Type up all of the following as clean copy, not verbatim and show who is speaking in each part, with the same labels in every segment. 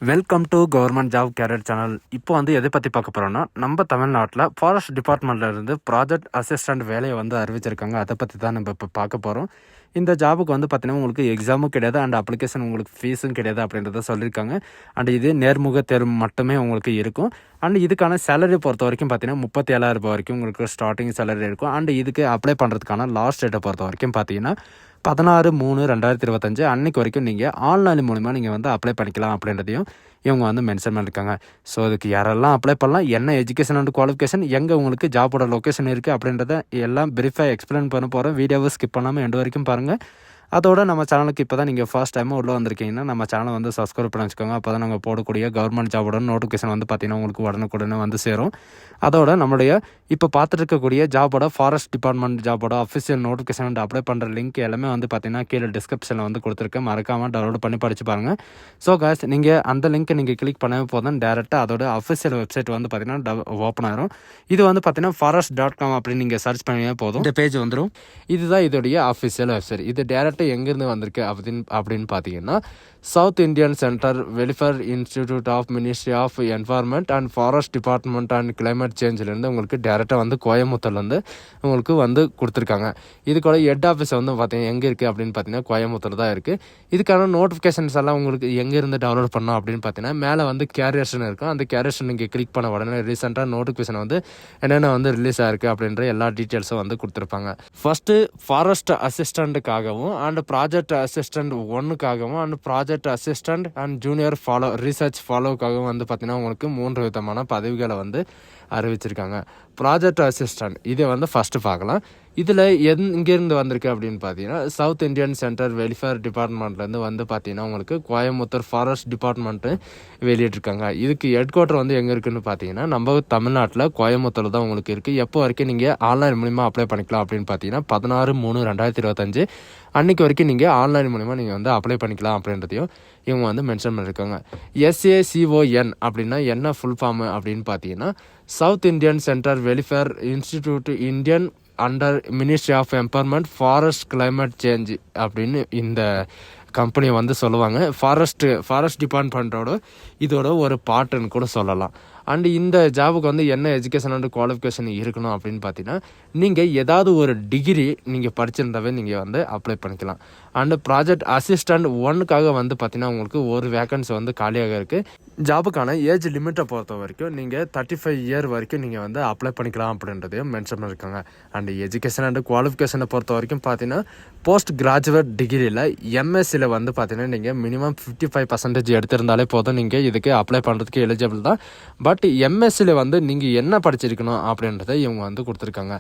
Speaker 1: Welcome to government job career channel. இப்போ எதை பற்றி பார்க்க போகிறோன்னா, நம்ம தமிழ்நாட்டில் ஃபாரஸ்ட் டிபார்ட்மெண்ட்லேருந்து ப்ராஜெக்ட் அசிஸ்டண்ட் வேலையை அறிவிச்சிருக்காங்க. அதை பற்றி தான் நம்ம இப்போ பார்க்க போகிறோம். இந்த ஜாபுக்கு பார்த்தீங்கன்னா உங்களுக்கு எக்ஸாமும் கிடையாது அண்ட் அப்ளிகேஷன் உங்களுக்கு ஃபீஸும் கிடையாது அப்படின்றத சொல்லியிருக்காங்க. அண்ட் இது நேர்முக தேர்வு மட்டுமே உங்களுக்கு இருக்கும். அண்ட் இதுக்கான சேலரி பொறுத்த வரைக்கும் பார்த்தீங்கன்னா 37,000 வரைக்கும் உங்களுக்கு ஸ்டார்டிங் சேலரி இருக்கும். அண்ட் இதுக்கு அப்ளை பண்ணுறதுக்கான லாஸ்ட் டேட்டை பொறுத்த வரைக்கும் பார்த்தீங்கன்னா 16/3/2025 அன்னைக்கு வரைக்கும் நீங்கள் ஆன்லைன் மூலிமா நீங்கள் அப்ளை பண்ணிக்கலாம் அப்படின்றதையும் இவங்க மென்ஷன் பண்ணியிருக்காங்க. ஸோ இதுக்கு யாரெல்லாம் அப்ளை பண்ணலாம், என்ன எஜுகேஷன் அண்ட் குவாலிஃபிகேஷன், எங்கே உங்களுக்கு ஜாபோட லொக்கேஷன் இருக்குது அப்படின்றத எல்லாம் பிரீஃபாக எக்ஸ்பிளைன் பண்ண போகிறோம். வீடியோவை ஸ்கிப் பண்ணாமல் எண்டு வரைக்கும் பாருங்கள். அதோட நம்ம சேனலுக்கு இப்போ தான் நீங்கள் ஃபர்ஸ்ட் டைமாக உள்ளே வந்திருக்கீங்கன்னா நம்ம சேனலை சப்ஸ்கிரைப் பண்ணி வச்சுக்கோங்க. அப்போ தான் நாங்கள் போடக்கூடிய கவர்மெண்ட் ஜாபோட நோட்டிஃபிகேஷன் பார்த்தீங்கன்னா உங்களுக்கு உடனுக்குடனே சேரும். அதோட நம்மளுடைய இப்போ பார்த்துட்டு இருக்கக்கூடிய ஜாபோட ஃபாரஸ்ட் டிபார்ட்மெண்ட் ஜாபோட அஃபிஷியல் நோட்டிஃபிகேஷன் அப்ளை பண்ணுற லிங்க் எல்லாமே பார்த்தீங்கன்னா கீழே டிஸ்கிரிப்ஷனில் கொடுத்துருக்கேன். மறக்காமல் டவுன்லோட் பண்ணி படித்து பாருங்கள். ஸோ காய்ஸ், நீங்கள் அந்த லிங்க்கை நீங்கள் கிளிக் பண்ண போதும் டேரெக்டாக அதோட அஃபிஷியல் வெப்சைட் பார்த்தீங்கன்னா ஓப்பன் ஆயிரும். இது பார்த்தீங்கன்னா forest.com அப்படின்னு நீங்கள் சர்ச் பண்ணியே போதும் இந்த பேஜ் வந்துடும். இதுதான் இதோடைய அஃபிஷியல் வெப்சைட். இது டேரெக்டாக எங்கேருந்து வந்திருக்கு அப்படின்னு பார்த்தீங்கன்னா, south Indian centre welfare institute of ministry of environment and forest department and climate சேஞ்சிலேருந்து உங்களுக்கு டேரெக்டாக கோயம்புத்தூர்லேருந்து உங்களுக்கு கொடுத்துருக்காங்க. இதுக்கூட ஹெட் ஆஃபீஸ் பார்த்தீங்கன்னா எங்கே இருக்குது அப்படின்னு பார்த்தீங்கன்னா கோயம்புத்தூர் தான் இருக்குது. இதுக்கான நோட்டிஃபிகேஷன்ஸ் எல்லாம் உங்களுக்கு எங்கேருந்து டவுன்லோட் பண்ணோம் அப்படின்னு பார்த்தீங்கன்னா மேலே கேரியர்ஸ்னு இருக்கும். அந்த கேரியர்ஸ் நீங்கள் கிளிக் பண்ண உடனே ரீசெண்டாக நோட்டிஃபிகேஷன் என்னென்ன ரிலீஸ் ஆயிருக்கு அப்படின்ற எல்லா டீட்டெயில்ஸும் கொடுத்துருப்பாங்க. ஃபர்ஸ்ட்டு ஃபாரஸ்ட் அசிஸ்டண்ட்டுக்காகவும் அண்ட் ப்ராஜெக்ட் அசிஸ்டண்ட் 1க்காகவும் and project assistant and junior research ஃபாலோவுக்காகவும் பார்த்தீங்கன்னா உங்களுக்கு 3 விதமான பதவிகளை அறிவிச்சிருக்காங்க. ப்ராஜெக்ட் அசிஸ்டண்ட் இதை ஃபஸ்ட்டு பார்க்கலாம். இதில் எங்கேருந்து வந்திருக்கு அப்படின்னு பார்த்தீங்கன்னா, சவுத் இந்தியன் சென்டர் வெல்ஃபேர் டிபார்ட்மெண்ட்லேருந்து பார்த்தீங்கன்னா உங்களுக்கு கோயம்புத்தூர் ஃபாரஸ்ட் டிபார்ட்மெண்ட்டு வெளியிட்டிருக்காங்க. இதுக்கு ஹெட் குவார்ட்டர் எங்கே இருக்குதுன்னு பார்த்தீங்கன்னா நம்ம தமிழ்நாட்டில் கோயம்புத்தூர் தான் உங்களுக்கு இருக்குது. எப்போ வரைக்கும் நீங்கள் ஆன்லைன் மூலிமா அப்ளை பண்ணிக்கலாம் அப்படின்னு பார்த்தீங்கன்னா 16/3/2025 அன்றைக்கு வரைக்கும் நீங்கள் ஆன்லைன் மூலிமா நீங்கள் அப்ளை பண்ணிக்கலாம் அப்படின்றதையும் இவங்க மென்ஷன் பண்ணியிருக்காங்க. SACON அப்படின்னா என்ன ஃபுல் ஃபார்மு அப்படின்னு பார்த்தீங்கன்னா, south Indian centre welfare institute Indian under ministry of empowerment forest climate change அப்படின்னு இந்த கம்பெனி சொல்லுவாங்க. ஃபாரஸ்ட் டிபார்ட்மெண்ட்டோட இதோட ஒரு பார்ட்டுன்னு கூட சொல்லலாம். அண்டு இந்த ஜாபுக்கு என்ன எஜுகேஷன் அண்ட் குவாலிஃபிகேஷன் இருக்கணும் அப்படின்னு பார்த்தீங்கன்னா, நீங்கள் ஏதாவது ஒரு டிகிரி நீங்கள் படிச்சிருந்தாவே நீங்கள் அப்ளை பண்ணிக்கலாம். அண்டு ப்ராஜெக்ட் அசிஸ்டண்ட் 1க்காக பார்த்தீங்கன்னா உங்களுக்கு ஒரு வேக்கன்சி காலியாக இருக்குது. ஜாபுக்கான ஏஜ் லிமிட்டை பொறுத்த வரைக்கும் நீங்கள் 35 இயர் வரைக்கும் நீங்கள் அப்ளை பண்ணிக்கலாம் அப்படின்றதையும் மென்ஷன் பண்ணியிருக்காங்க. அண்டு எஜுகேஷன் அண்ட் குவாலிஃபிகேஷனை பொறுத்த வரைக்கும் பார்த்தீங்கன்னா போஸ்ட் கிராஜுவேட் டிகிரியில் எம்எஸ்சியில் பார்த்தீங்கன்னா நீங்கள் மினிமம் 55% எடுத்திருந்தாலே போதும், நீங்கள் இதுக்கு அப்ளை பண்ணுறதுக்கு எலிஜிபிள் தான். பட் எம்எஸ்சியில் நீங்கள் என்ன படிச்சிருக்கணும் அப்படின்றத இவங்க கொடுத்துருக்காங்க.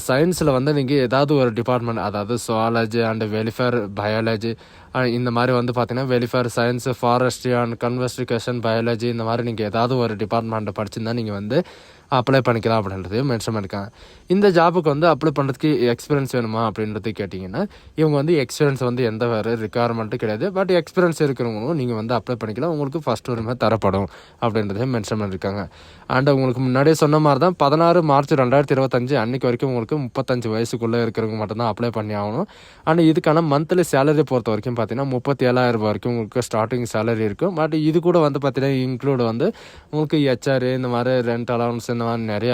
Speaker 1: சயின்ஸில் நீங்கள் ஏதாவது ஒரு டிபார்ட்மெண்ட், அதாவது சுவாலஜி அண்ட் வெல்ஃபேர் பயாலஜி இந்த மாதிரி பார்த்தீங்கன்னா welfare science forestry and conservation biology இந்த மாதிரி நீங்கள் ஏதாவது ஒரு டிபார்ட்மெண்ட்டை படிச்சிருந்தா நீங்கள் அப்ளை பண்ணிக்கலாம் அப்படின்றதையும் மென்ஷன் பண்ணியிருக்காங்க. இந்த ஜாபுக்கு அப்ளை பண்ணுறதுக்கு எக்ஸ்பீரியன்ஸ் வேணுமா அப்படின்றது கேட்டிங்கன்னா, இவங்க எக்ஸ்பீரியன்ஸ் எந்த வேறு ரிக்குவயர்மெண்ட்டும் கிடையாது. பட் எக்ஸ்பீரியன்ஸ் இருக்கிறவங்களும் நீங்கள் அப்ளை பண்ணிக்கலாம். உங்களுக்கு ஃபஸ்ட் உரிமை தரப்படும் அப்படின்றதையும் மென்ஷன் பண்ணியிருக்காங்க. அண்ட் உங்களுக்கு முன்னாடியே சொன்ன மாதிரி தான் 16 மார்ச் 2025 அன்றைக்கு வரைக்கும் உங்களுக்கு 35 வயசுக்குள்ளே இருக்கிறவங்க மட்டும்தான் அப்ளை பண்ணி ஆகணும். அண்ட் இதுக்கான மந்த்லி சேலரி பொறுத்த வரைக்கும் பார்த்தீங்கன்னா 37,000 வரைக்கும் உங்களுக்கு ஸ்டார்டிங் சேலரி இருக்கும். பட் இது கூட பார்த்தீங்கன்னா இன்க்ளூட் உங்களுக்கு HR இந்த மாதிரி ரெண்ட் அலவன்ஸ் இந்த மாதிரி நிறைய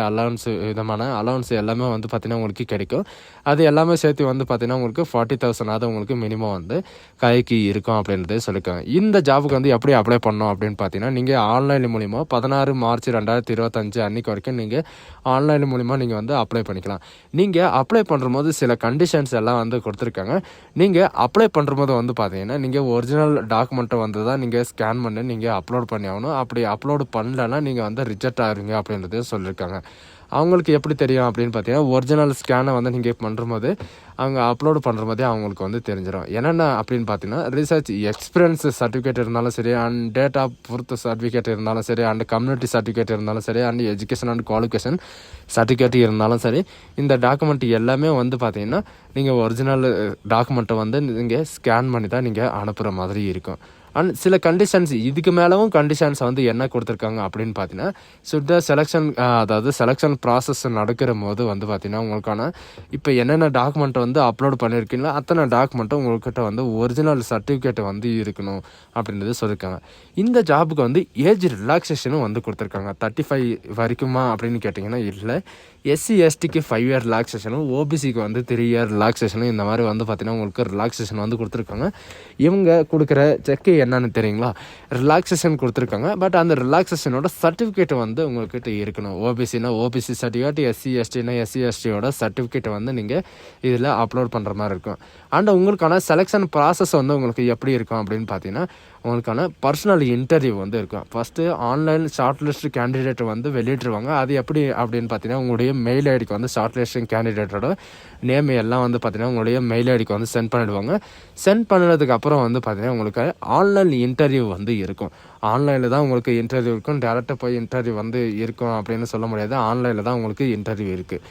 Speaker 1: விதமான அலவன்ஸ் எல்லாமே பார்த்தீங்கன்னா உங்களுக்கு கிடைக்கும். அது எல்லாமே சேர்த்து பார்த்தீங்கன்னா உங்களுக்கு 40,000 அது உங்களுக்கு மினிமம் கைக்கு இருக்கும் அப்படின்றதே சொல்லியிருக்காங்க. இந்த ஜாபுக்கு எப்படி அப்ளை பண்ணோம் அப்படின்னு பார்த்தீங்கன்னா, நீங்கள் ஆன்லைன் மூலிமா 16 மார்ச் 2025 அன்றைக்கு வரைக்கும் நீங்கள் ஆன்லைன் மூலிமா நீங்கள் அப்ளை பண்ணிக்கலாம். நீங்கள் அப்ளை பண்ணும்போது சில கண்டிஷன்ஸ் எல்லாம் கொடுத்துருக்காங்க. நீங்கள் அப்ளை பண்ணும்போது பார்த்தீங்கன்னா நீங்கள் ஒரிஜினல் டாக்குமெண்ட்டை தான் நீங்கள் ஸ்கேன் பண்ணி நீங்கள் அப்லோட் பண்ணி ஆகணும். அப்படி அப்லோடு பண்ணலன்னா நீங்கள் ரிஜெக்ட் ஆகிருங்க அப்படின்றதே சொல்லியிருக்காங்க. அவங்களுக்கு எப்படி தெரியும் அப்படின்னு பார்த்தீங்கன்னா, ஒரிஜினல் ஸ்கேனை நீங்கள் பண்ணும்போது அவங்க அப்லோடு பண்ணும்போதே அவங்களுக்கு தெரிஞ்சிடும். என்னென்ன அப்படின்னு பார்த்தீங்கன்னா, ரிசர்ச் எக்ஸ்பீரியன்ஸ் சர்டிஃபிகேட் இருந்தாலும் சரி, and date of birth certificate இருந்தாலும் சரி, அண்ட் கம்யூனிட்டி சர்டிஃபிகேட் இருந்தாலும் சரி, and education and qualification certificate இருந்தாலும் சரி, இந்த டாக்குமெண்ட் எல்லாமே பார்த்தீங்கன்னா நீங்கள் ஒரிஜினல் டாக்குமெண்ட்டை நீங்கள் ஸ்கேன் பண்ணி தான் நீங்கள் அனுப்புகிற மாதிரி இருக்கும். அண்ட் சில கண்டிஷன்ஸ் இதுக்கு மேலவும் கண்டிஷன்ஸ் வந்து என்ன கொடுத்துருக்காங்க அப்படின்னு பார்த்தீங்கன்னா, சுத்த செலெக்ஷன் அதாவது செலெக்ஷன் ப்ராசஸ் நடக்கிற போது வந்து பார்த்தீங்கன்னா, உங்களுக்கான இப்போ என்னென்ன டாக்குமெண்ட் வந்து அப்லோட் பண்ணியிருக்கீங்களோ அத்தனை டாக்குமெண்ட்டும் உங்கள்கிட்ட வந்து ஒரிஜினல் சர்டிஃபிகேட் வந்து இருக்கணும் அப்படின்றது சொல்லியிருக்காங்க. இந்த ஜாபுக்கு வந்து ஏஜ் ரிலாக்ஸேஷனும் வந்து கொடுத்துருக்காங்க. 35 வரைக்குமா அப்படின்னு கேட்டிங்கன்னா இல்லை. SC/STக்கு 5 இயர் ரிலாக்ஸேஷனும், OBCக்கு வந்து 3 இயர் ரிலாக்ஸேஷனும் இந்த மாதிரி வந்து பார்த்தீங்கன்னா உங்களுக்கு ரிலாக்ஸேஷன் வந்து கொடுத்துருக்காங்க. இவங்க கொடுக்குற செக்கு என்னன்னு தெரியுங்களா? ரிலாக்ஸேஷன் கொடுத்துருக்காங்க. பட் அந்த ரிலாக்ஸேஷனோட சர்டிஃபிகேட் வந்து உங்கள்கிட்ட இருக்கணும். OBCனா OBC சர்டிஃபிகேட், SC/STனா SC/STயோட சர்டிஃபிகேட் வந்து நீங்கள் இதில் அப்லோட் பண்ணுற மாதிரி இருக்கும். அண்ட் உங்களுக்கான செலெக்ஷன் ப்ராசஸ் வந்து உங்களுக்கு எப்படி இருக்கும் அப்படின்னு பார்த்தீங்கன்னா, உங்களுக்கான பர்சனல் இன்டர்வியூ வந்து இருக்கும். First online short list candidate வந்து வெளியிட்டுருவாங்க. அது எப்படி அப்படின்னு பார்த்தீங்கன்னா, உங்களுடைய மெயில் ஐடிக்கு வந்து ஷார்ட் லிஸ்டிங் கேண்டிடேட்டோட நேம் எல்லாம் வந்து பார்த்தீங்கன்னா உங்களுடைய மெயில் ஐடிக்கு வந்து சென்ட் பண்ணிவிடுவாங்க. சென்ட் பண்ணதுக்கு அப்புறம் வந்து பார்த்தீங்கன்னா உங்களுக்கு ஆன்லைன் இன்டர்வியூ வந்து இருக்கும். ஆன்லைனில் தான் உங்களுக்கு இன்டர்வியூ இருக்கும். டேரெக்டாக போய் இன்டர்வியூ வந்து இருக்கும் அப்படின்னு சொல்ல முடியாது. ஆன்லைனில் தான் உங்களுக்கு இன்டர்வியூ இருக்குது.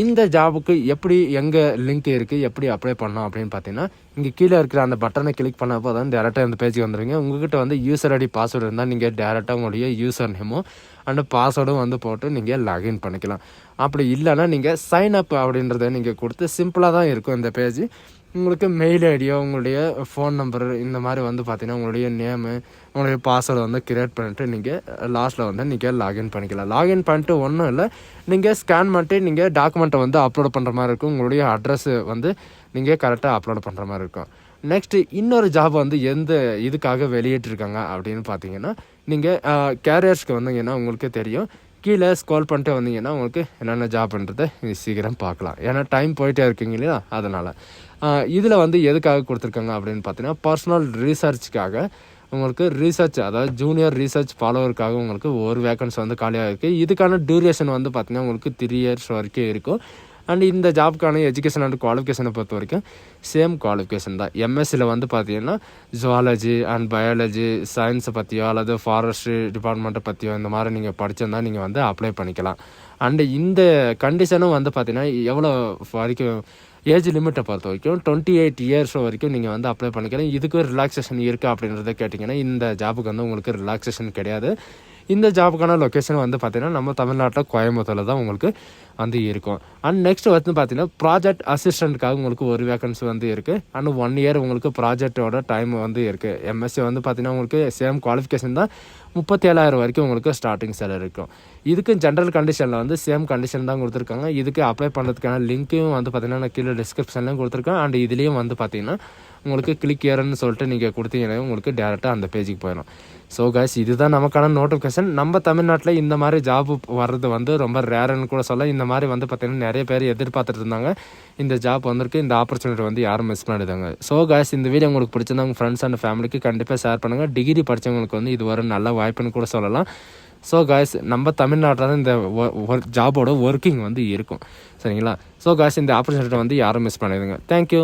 Speaker 1: இந்த ஜாபுக்கு எப்படி எங்கே லிங்க் இருக்குது, எப்படி அப்ளை பண்ணோம் அப்படின்னு பார்த்தீங்கன்னா, இங்கே கீழே இருக்கிற அந்த பட்டனை கிளிக் பண்ணப்போ தான் டேரெக்டாக இந்த பேஜுக்கு வந்துடுங்க. உங்கள்கிட்ட வந்து யூசர் ஐடி பாஸ்வேர்டு இருந்தால் நீங்கள் டேரெக்டாக உங்களுடைய யூசர் நேமும் அண்ட் பாஸ்வேர்டும் வந்து போட்டு நீங்கள் லாகின் பண்ணிக்கலாம். அப்படி இல்லைன்னா நீங்கள் சைன் அப் அப்படின்றத நீங்கள் கொடுத்து சிம்பிளாக தான் இருக்கும் இந்த பேஜ். உங்களுக்கு மெயில் ஐடியோ, உங்களுடைய ஃபோன் நம்பர் இந்த மாதிரி வந்து பார்த்தீங்கன்னா உங்களுடைய நேமு, உங்களுடைய பாஸ்வேர்டை வந்து கிரியேட் பண்ணிவிட்டு நீங்கள் லாஸ்ட்டில் வந்து நீங்கள் லாகின் பண்ணிக்கலாம். லாகின் பண்ணிட்டு ஒன்றும் இல்லை, நீங்கள் ஸ்கேன் பண்ணிட்டு நீங்கள் டாக்குமெண்ட்டை வந்து அப்லோட் பண்ணுற மாதிரி இருக்கும். உங்களுடைய அட்ரஸ் வந்து நீங்கள் கரெக்டாக அப்லோட் பண்ணுற மாதிரி இருக்கும். நெக்ஸ்ட்டு இன்னொரு ஜாப் வந்து எந்த இதுக்காக வெளியிட்டிருக்காங்க அப்படின்னு பார்த்தீங்கன்னா, நீங்கள் கேரியர்ஸ்க்கு வந்தீங்கன்னா உங்களுக்கு தெரியும். கீழே ஸ்க்ரோல் பண்ணிட்டு வந்தீங்கன்னா உங்களுக்கு என்னென்ன ஜாப்ன்றதை சீக்கிரம் பார்க்கலாம். ஏன்னா டைம் போயிட்டே இருக்குங்க இல்லையா, அதனால் இதில் வந்து எதுக்காக கொடுத்துருக்காங்க அப்படின்னு பார்த்தீங்கன்னா, பர்சனல் ரீசர்ச்சுக்காக உங்களுக்கு ரீசர்ச், அதாவது ஜூனியர் ரீசர்ச் ஃபாலோவருக்காக உங்களுக்கு ஒரு வேக்கன்சி வந்து காலியாக இருக்குது. இதுக்கான டியூரேஷன் வந்து பார்த்திங்கன்னா உங்களுக்கு 3 இயர்ஸ் வரைக்கும் இருக்கும். அண்ட் இந்த ஜாப்க்கான எஜுகேஷன் அண்ட் குவாலிஃபிகேஷனை பொறுத்த வரைக்கும் சேம் குவாலிஃபிகேஷன் தான். MSCயில் வந்து பார்த்தீங்கன்னா ஜுவாலஜி அண்ட் பயாலஜி சயின்ஸை பற்றியோ அல்லது ஃபாரஸ்ட்ரி டிபார்ட்மெண்ட்டை பற்றியோ இந்த மாதிரி நீங்கள் படிச்சிருந்தால் நீங்கள் வந்து அப்ளை பண்ணிக்கலாம். அண்டு இந்த கண்டிஷனும் வந்து பார்த்தீங்கன்னா எவ்வளோ வரைக்கும் ஏஜ் லிமிட்டை பொறுத்த வரைக்கும் 28 இயர்ஸ் வரைக்கும் நீங்கள் வந்து அப்ளை பண்ணிக்கலாம். இதுக்கு ரிலாக்ஸேஷன் இருக்குது அப்படின்றத கேட்டிங்கன்னா இந்த ஜாபுக்கு வந்து உங்களுக்கு ரிலாக்ஸேஷன் கிடையாது. இந்த ஜாபுக்கான லொக்கேஷன் வந்து பார்த்திங்கன்னா நம்ம தமிழ்நாட்டில் கோயம்புத்தூரில் தான் உங்களுக்கு வந்து இருக்கும். அண்ட் நெக்ஸ்ட் வந்து பார்த்திங்கன்னா ப்ராஜெக்ட் அசிஸ்டண்ட்டுக்காக உங்களுக்கு ஒரு வேக்கன்சி வந்து இருக்குது. அண்ட் 1 இயர் உங்களுக்கு ப்ராஜெக்டோட டைம் வந்து இருக்குது. MSC வந்து பார்த்திங்கன்னா உங்களுக்கு சேம் குவாலிஃபிகேஷன் தான். 37,000 வரைக்கும் உங்களுக்கு ஸ்டார்டிங் சேலரி இருக்கும். இதுக்கு ஜென்ரல் கண்டிஷனில் வந்து சேம் கண்டிஷன் தான் கொடுத்துருக்காங்க. இதுக்கு அப்ளை பண்ணுறதுக்கான லிங்க்கையும் வந்து பார்த்திங்கன்னா நான் கீழே டிஸ்கிரிப்ஷன்லையும் கொடுத்துருக்கேன். அண்ட் இதுலேயும் வந்து பார்த்திங்கன்னா உங்களுக்கு கிளிக் ஏர்ன்னு சொல்லிட்டு நீங்கள் கொடுத்தீங்கன்னா உங்களுக்கு டேரெக்டாக அந்த பேஜுக்கு போயிடும். ஸோ கைஸ், இதுதான் நமக்கான நோட்டிஃபிகேஷன். நம்ம தமிழ்நாட்டில் இந்த மாதிரி ஜாப் வர்றது வந்து ரொம்ப ரேருன்னு கூட சொல்ல. இந்த மாதிரி வந்து பார்த்திங்கன்னா நிறைய பேர் எதிர்பார்த்துட்டு இருந்தாங்க. இந்த ஜாப் வந்திருக்கு, இந்த ஆப்பர்ச்சுனிட்டி வந்து யாரும் மிஸ் பண்ணிடுதாங்க. ஸோ கைஸ், இந்த வீடியோ உங்களுக்கு பிடிச்சிருந்தா உங்கள் ஃப்ரெண்ட்ஸ் அண்ட் ஃபேமிலிக்கு கண்டிப்பாக ஷேர் பண்ணுங்கள். டிகிரி படித்தவங்களுக்கு வந்து இது ஒரு நல்ல வாய்ப்புன்னு கூட சொல்லலாம். ஸோ கைஸ், நம்ம தமிழ்நாட்டில் தான் இந்த ஜாபோட ஒர்க்கிங் வந்து இருக்கும். சரிங்களா? ஸோ கைஸ், இந்த ஆப்பர்ச்சுனிட்டி வந்து யாரும் மிஸ் பண்ணிடுங்க. தேங்க்யூ.